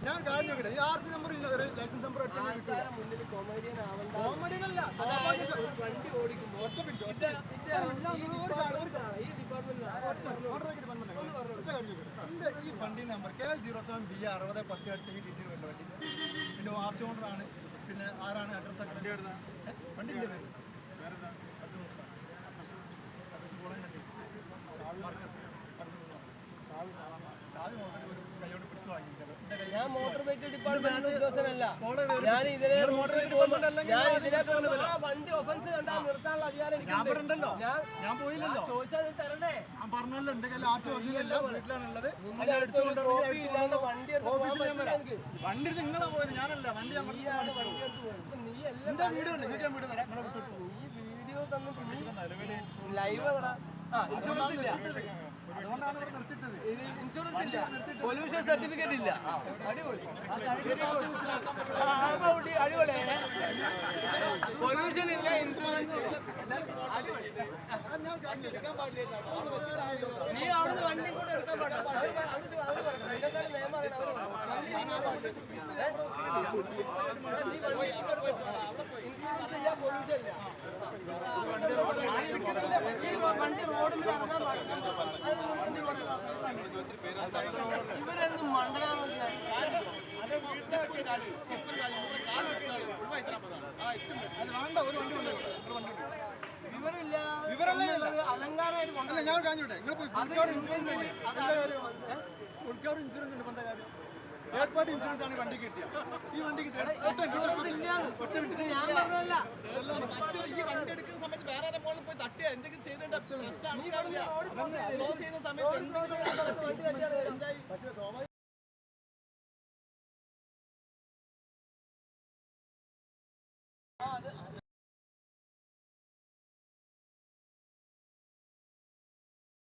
ഞാൻ കാര്യം നോക്കട്ടെ ഈ ആർസി നമ്പർ ലൈസൻസ് നമ്പർ കോമഡികളല്ല ഈ വണ്ടി നമ്പർ KL07B6010 അടിച്ച ഈ ഡീറ്റെയിൽ വേണ്ട വണ്ടി പിന്നെ ആർസി ഓണറാണ് പിന്നെ ആരാണ് അഡ്രസ് ഒക്കെ വണ്ടിൻ്റെ പേര് അഡ്രസ് പോകാൻ വേണ്ടി കൈയോട് പിടിച്ചു വാങ്ങിയിട്ടുണ്ട് ഞാൻ മോട്ടോർ വെഹിക്കിൾ ഡിപ്പാർട്ട്മെന്റ് ഉദ്യോഗസ്ഥനല്ല. ഞാൻ ഇതിലെ വണ്ടി ഒഫൻസ് കണ്ടാൽ നിർത്താനുള്ള അധികാരം എനിക്കുണ്ടല്ലോ. ഞാൻ പോയില്ലല്ലോ, ചോദിച്ചാൽ തരണ്ടേ? ഞാൻ പറഞ്ഞല്ലോ എന്റെ കയ്യിൽ ആർസി ഒറിജിനൽ വീട്ടിലാണുള്ളത്. വണ്ടി നിങ്ങളെ പോയത്, ഞാനല്ല. വണ്ടി എന്റെ വീഡിയോ ഉണ്ട്, നിങ്ങൾക്ക് ഞാൻ വീഡിയോ തരാം. നിങ്ങളെ വിട്ടു ഈ വീഡിയോ തന്നു ലൈവ് ഇൻഷുറൻസ് ഇല്ല, അതുകൊണ്ടാണ് ഇവിടെ നിർത്തിയിട്ടത്. ഇൻഷുറൻസ് ഇല്ല, പൊല്യൂഷൻ സർട്ടിഫിക്കറ്റ് ഇല്ല. അടിപൊളി അടിപൊളി, പൊല്യൂഷൻ ഇല്ല, ഇൻഷുറൻസ് ഇല്ല. നീ അവിടുന്ന് വണ്ടി കൂടെ എടുക്കാൻ പാടില്ല. നിയമം അറിയണം. ഇൻഷുറൻസ് ഇല്ല, പൊല്യൂഷൻ ഇല്ല. വണ്ടി റോഡിൽ ഇറങ്ങാൻ പാടില്ല. ഇവരെന്ത് മണ്ടനാണെന്ന് വിവരമില്ല, അലങ്കാരമായിട്ട് കൊണ്ടല്ല. ഞാൻ കാണിച്ചോട്ടെ, ഇൻഷുറൻസ് ഉണ്ട്. എന്താ കാര്യം? തേർഡ് പാർട്ടി ഇൻഷുറൻസ് ആണ് വണ്ടി കിട്ടിയ. ഈ വണ്ടിക്ക് ഞാൻ പറഞ്ഞല്ല. ഈ വണ്ടി എടുക്കുന്ന സമയത്ത് വേറെ പോയി തട്ടിയ എന്തെങ്കിലും ചെയ്തിട്ട്